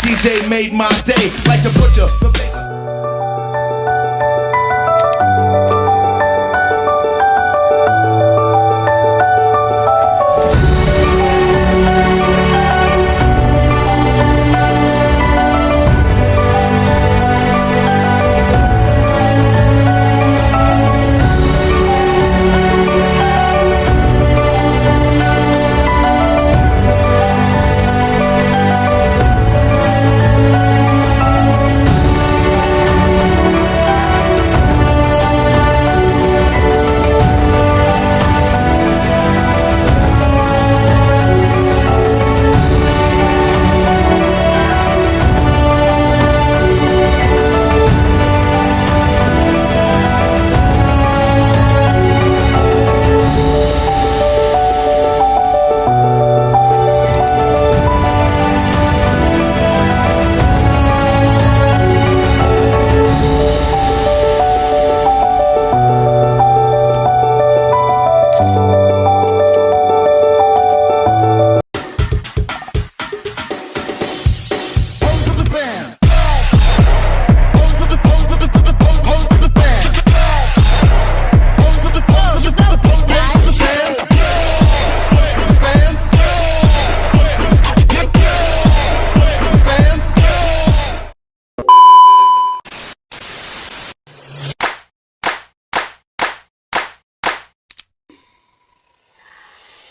DJ made my day like the butcher.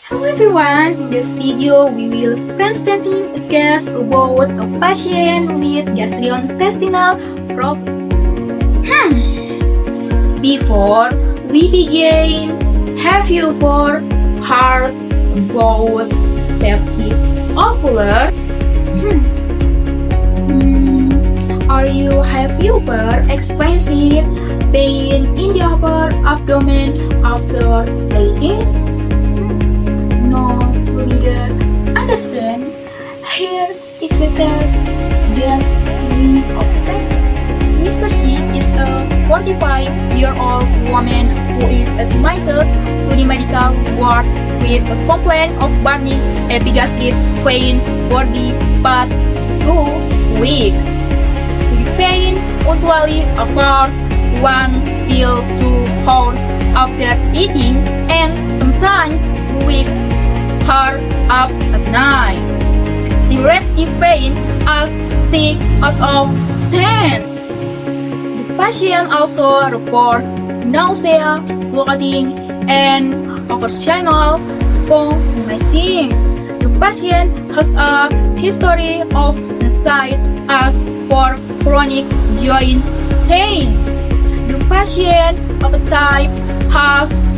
Hello everyone, in this video we will presenting a case about a patient with gastrointestinal problem. Before we begin, have you ever heard about Peptic Ulcer? Have you ever experienced pain in the upper abdomen after eating? To either understand, here is the test that we observe. Mr. C is a 45-year-old woman who is admitted to the medical ward with a complaint of burning epigastric pain for the past 2 weeks. The pain usually occurs 1 till 2 hours after eating and sometimes wakes her up at night. She rates the pain as 6 out of 10. The patient also reports nausea, bloating, and occasional vomiting. The patient has a history of as for chronic joint pain. The patient appetite has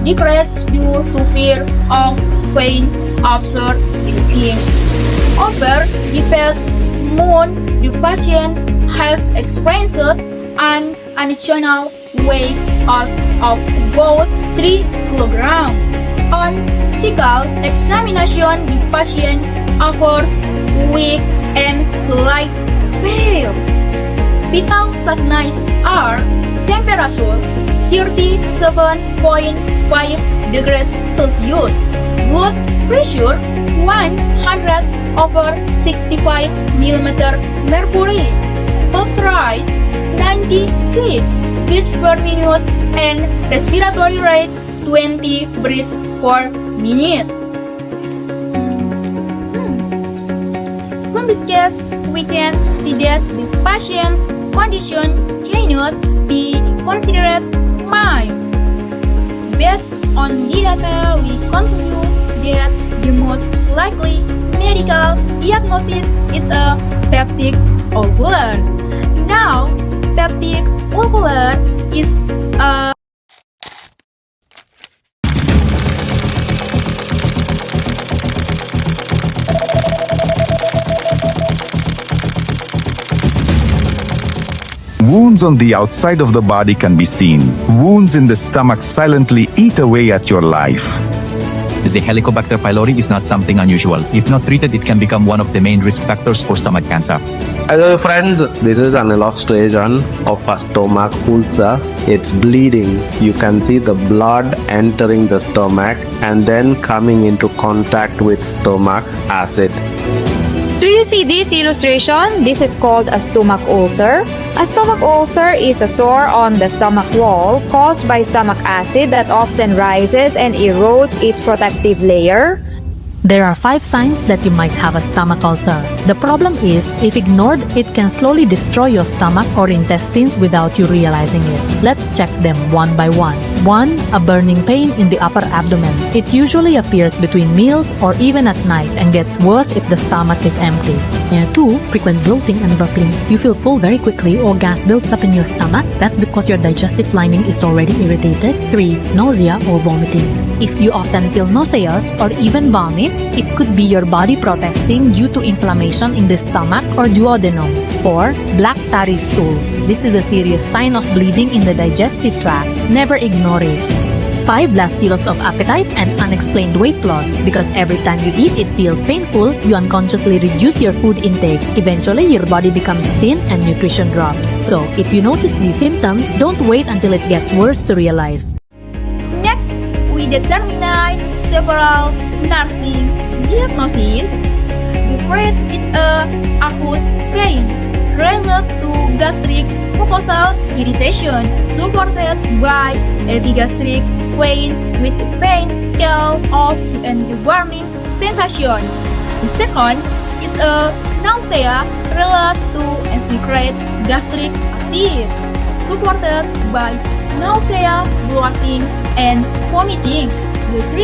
decreased due to fear of pain after eating. Over the past month, the patient has experienced an additional weight loss of about 3 kg. On physical examination, the patient appears weak and slight pale. Vital signs are temperature 37.5 degrees Celsius, blood pressure 100/65 mm mercury, pulse rate 96 beats per minute, and respiratory rate 20 breaths per minute. From this case, we can see that the patient's condition cannot be considered mild. Based on the data, we conclude that the most likely medical diagnosis is a peptic ulcer. Now, peptic ulcer is a Wounds on the outside of the body can be seen. Wounds in the stomach silently eat away at your life. The Helicobacter pylori is not something unusual. If not treated, it can become one of the main risk factors for stomach cancer. Hello friends, this is an illustration of a stomach ulcer. It's bleeding. You can see the blood entering the stomach and then coming into contact with stomach acid. Do you see this illustration? This is called a stomach ulcer. A stomach ulcer is a sore on the stomach wall caused by stomach acid that often rises and erodes its protective layer. There are 5 signs that you might have a stomach ulcer. The problem is, if ignored, it can slowly destroy your stomach or intestines without you realizing it. Let's check them one by one. 1. A burning pain in the upper abdomen. It usually appears between meals or even at night and gets worse if the stomach is empty. 2. Frequent bloating and burping. You feel full very quickly or gas builds up in your stomach. That's because your digestive lining is already irritated. 3. Nausea or vomiting. If you often feel nauseous or even vomit, it could be your body protesting due to inflammation in the stomach or duodenum. 4. Black tarry stools. This is a serious sign of bleeding in the digestive tract. Never ignore it. 5. Last loss of appetite and unexplained weight loss. Because every time you eat, it feels painful, you unconsciously reduce your food intake. Eventually, your body becomes thin and nutrition drops. So, if you notice these symptoms, don't wait until it gets worse to realize. Next, we determine several nursing diagnoses. The first is a acute pain related to gastric mucosal irritation supported by epigastric pain with a pain scale of and warning sensation. The second is a nausea related to secret gastric acid supported by nausea, bloating, and vomiting. The 3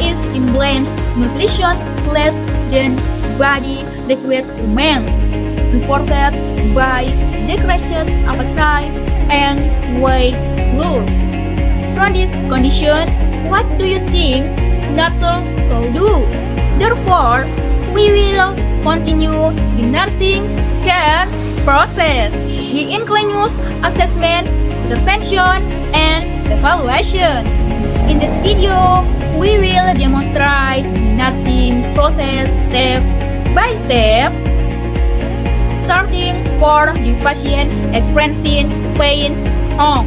is imbalanced nutrition less than body requirements, supported by decreased appetite and weight loss. From this condition, what do you think nursing should do? Therefore, we will continue the nursing care process. The includes assessment, intervention, and evaluation. In this video, we will demonstrate the nursing process step by step, starting for the patient experiencing pain home.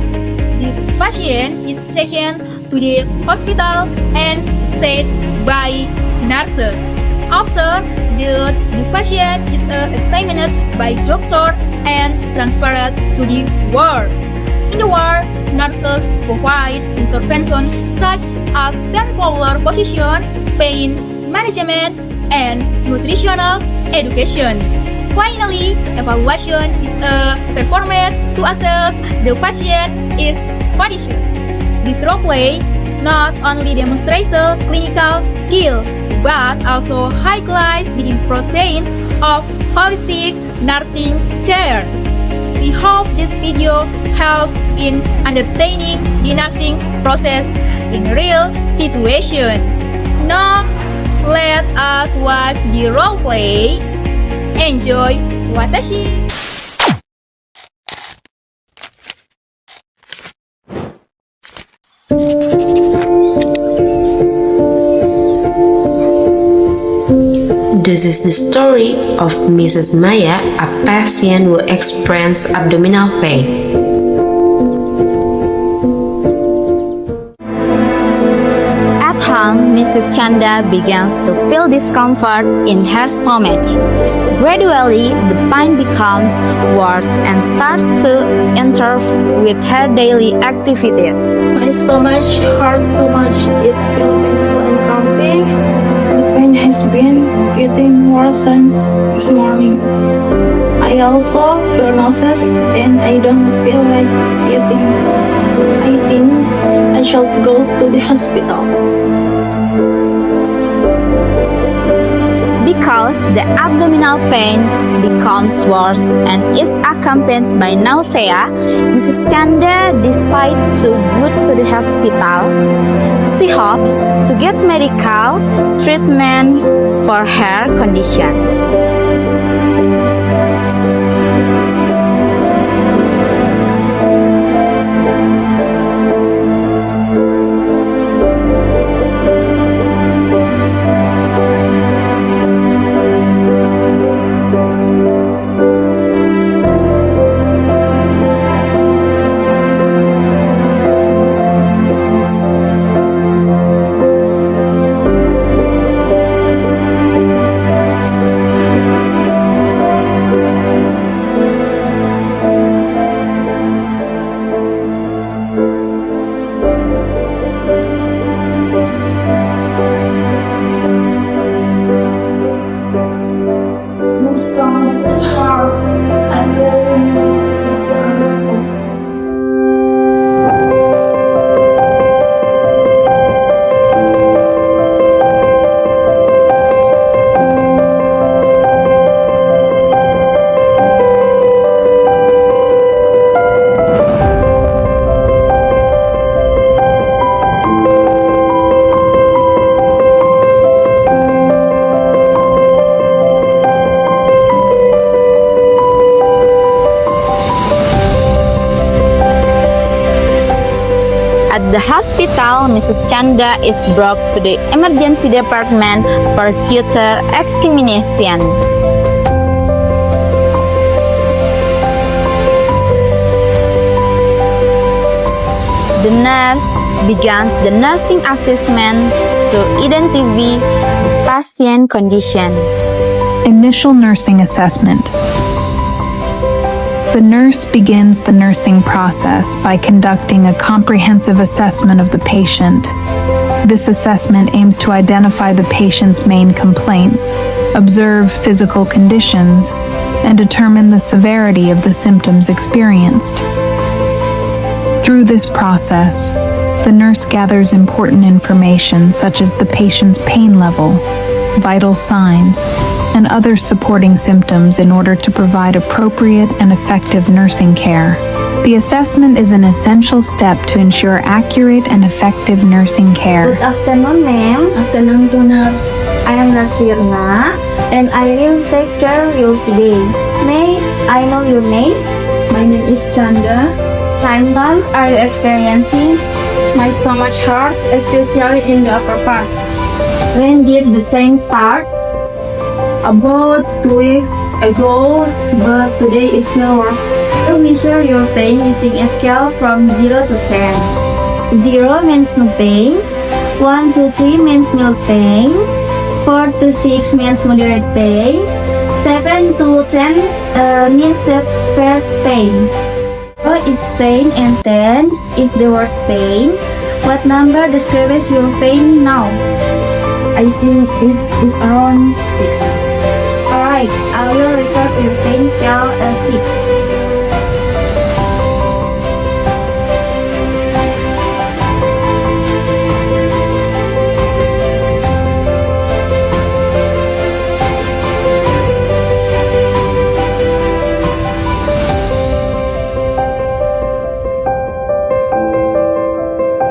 The patient is taken to the hospital and seen by nurses. After the patient is examined by doctor and transferred to the ward. In the ward, nurses provide intervention such as semi-Fowler position, pain management, and nutritional education. Finally, evaluation is performed to assess the patient's condition. This role play not only demonstrates clinical skill, but also highlights the importance of holistic nursing care. We hope this video helps in understanding the nursing process in real situation. Now, let us watch the role play. Enjoy watashi! This is the story of Mrs. Maya, a patient who experienced abdominal pain. At home, Mrs. Chanda begins to feel discomfort in her stomach. Gradually, the pain becomes worse and starts to interfere with her daily activities. My stomach hurts so much, it's feel painful and cramping. The pain has been getting worse since this morning. I also feel nauseous and I don't feel like eating. I think I should go to the hospital. Because the abdominal pain becomes worse and is accompanied by nausea, Mrs. Chanda decides to go to the hospital. She hopes to get medical treatment for her condition. the hospital, Mrs. Chanda is brought to the emergency department for further examination. The nurse begins the nursing assessment to identify patient condition. Initial nursing assessment. The nurse begins the nursing process by conducting a comprehensive assessment of the patient. This assessment aims to identify the patient's main complaints, observe physical conditions, and determine the severity of the symptoms experienced. Through this process, the nurse gathers important information such as the patient's pain level, vital signs, and other supporting symptoms in order to provide appropriate and effective nursing care. The assessment is an essential step to ensure accurate and effective nursing care. Good afternoon, ma'am. Afternoon to nurse. I am Nurse Wirna, and I will take care of you today. May I know your name? My name is Chanda. Symptoms are you experiencing? My stomach hurts, especially in the upper part. When did the pain start? About 2 weeks ago, but today it feels worse. You measure your pain using a scale from 0 to 10. 0 means no pain, 1 to 3 means mild pain, 4 to 6 means moderate pain, 7 to 10 means severe pain. 0 is pain and 10 is the worst pain. What number describes your pain now? I think it is around 6. Alright, I will record your pain scale as 6.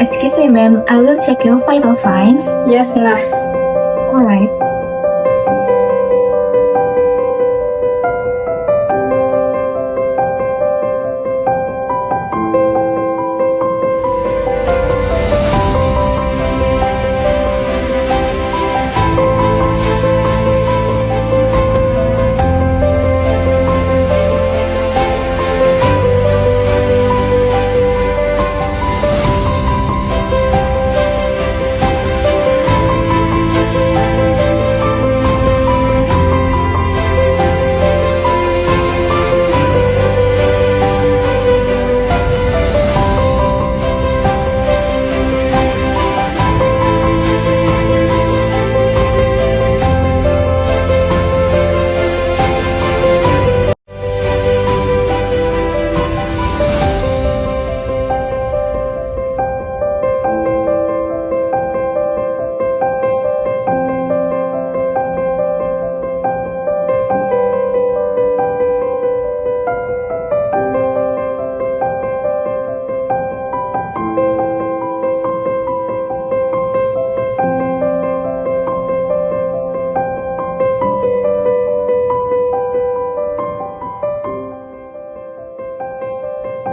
Excuse me, ma'am, I will check your vital signs. Yes, nurse. Alright.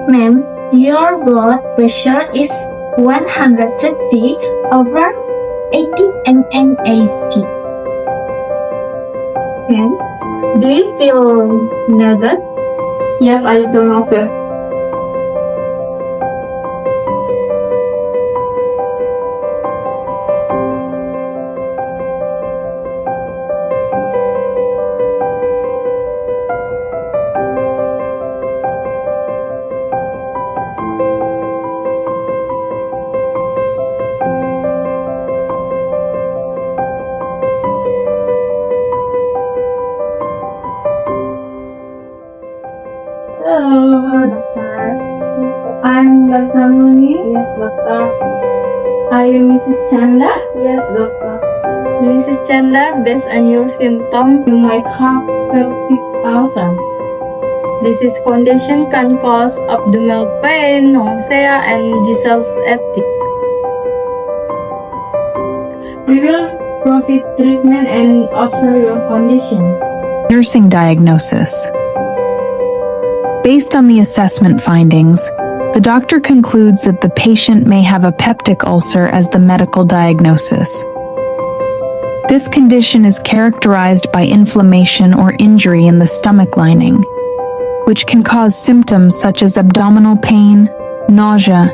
Ma'am, your blood pressure is 130 over 80 mmHg. Okay. Do you feel nervous? Yep, I feel nervous. Hello, doctor. I'm Dr. Nuni. Yes, doctor. Are you Mrs. Chanda? Yes, doctor. Mrs. Chanda, based on your symptom, you might have Peptic Ulcer. This condition can cause abdominal pain, nausea, and dissolve septic. We will provide treatment and observe your condition. Nursing diagnosis. Based on the assessment findings, The doctor concludes that the patient may have a peptic ulcer as the medical diagnosis. This condition is characterized by inflammation or injury in the stomach lining, which can cause symptoms such as abdominal pain, nausea,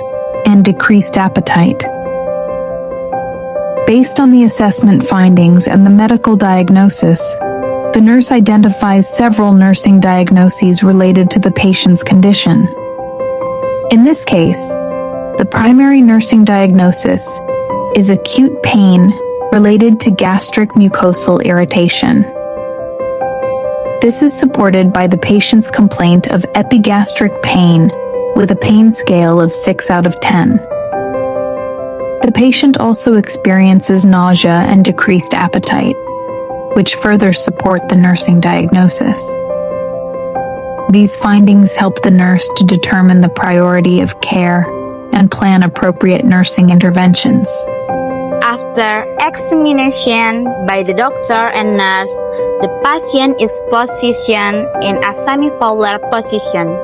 and decreased appetite. Based on the assessment findings and the medical diagnosis, the nurse identifies several nursing diagnoses related to the patient's condition. In this case, the primary nursing diagnosis is acute pain related to gastric mucosal irritation. This is supported by the patient's complaint of epigastric pain with a pain scale of 6 out of 10. The patient also experiences nausea and decreased appetite, which further support the nursing diagnosis. These findings help the nurse to determine the priority of care and plan appropriate nursing interventions. After examination by the doctor and nurse, the patient is positioned in a semi-Fowler position.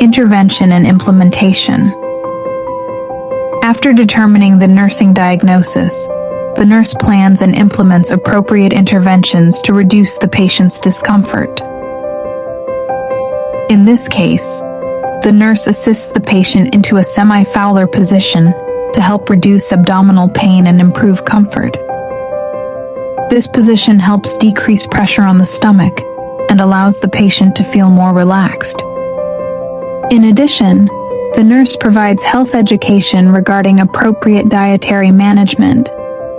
Intervention and implementation. After determining the nursing diagnosis, the nurse plans and implements appropriate interventions to reduce the patient's discomfort. In this case, the nurse assists the patient into a semi-Fowler position to help reduce abdominal pain and improve comfort. This position helps decrease pressure on the stomach and allows the patient to feel more relaxed. In addition, the nurse provides health education regarding appropriate dietary management,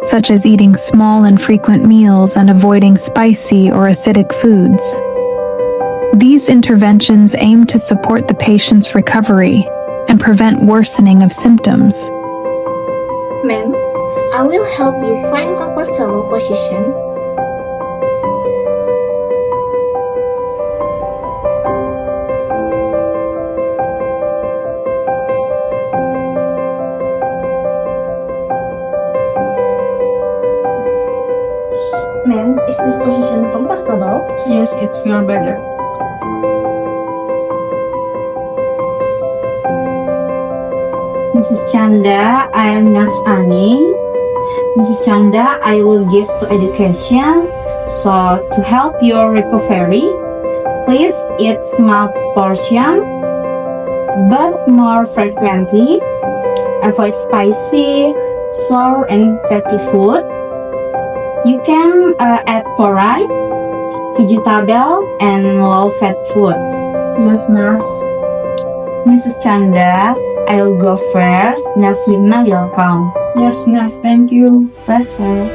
such as eating small and frequent meals and avoiding spicy or acidic foods. These interventions aim to support the patient's recovery and prevent worsening of symptoms. Ma'am, I will help you find comfortable position. Ma'am, is this position comfortable? Yes, it feels better. Mrs. Chanda, I am Nurse Ani. Mrs. Chanda, I will give to education. So, to help your recovery, please eat small portion, but more frequently. Avoid spicy, sour, and fatty food. You can add porridge, vegetable, and low-fat foods. Yes, nurse. Mrs. Chanda, I'll go first. Nurse Wirna will come. Yes, nurse. Thank you. Pleasure.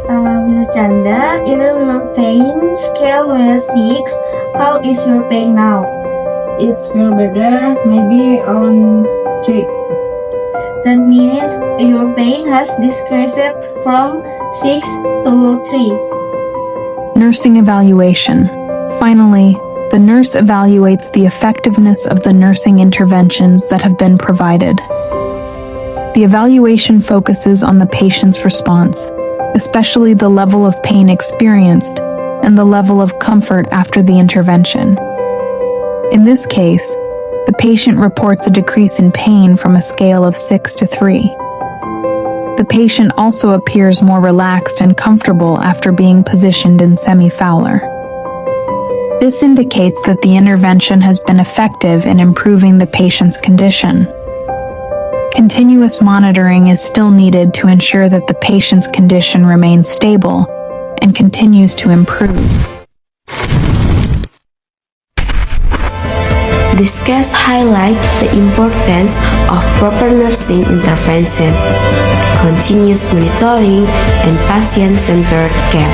Mrs. Chanda, in your pain scale of 6, how is your pain now? It's feel better. Maybe around 3. That means your pain has decreased from 6 to 3. Nursing evaluation. Finally, the nurse evaluates the effectiveness of the nursing interventions that have been provided. The evaluation focuses on the patient's response, especially the level of pain experienced and the level of comfort after the intervention. In this case, the patient reports a decrease in pain from a scale of 6 to 3. The patient also appears more relaxed and comfortable after being positioned in semi-Fowler. This indicates that the intervention has been effective in improving the patient's condition. Continuous monitoring is still needed to ensure that the patient's condition remains stable and continues to improve. This case highlights the importance of proper nursing intervention, continuous monitoring, and patient-centered care.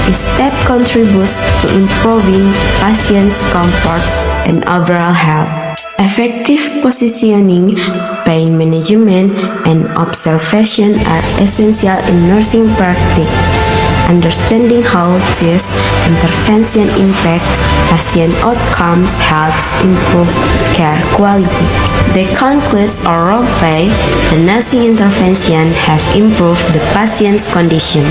Each step contributes to improving patients' comfort and overall health. Effective positioning, pain management, and observation are essential in nursing practice. Understanding how these interventions impact patient outcomes helps improve care quality. They conclude our role play, the nursing intervention have improved the patient's condition.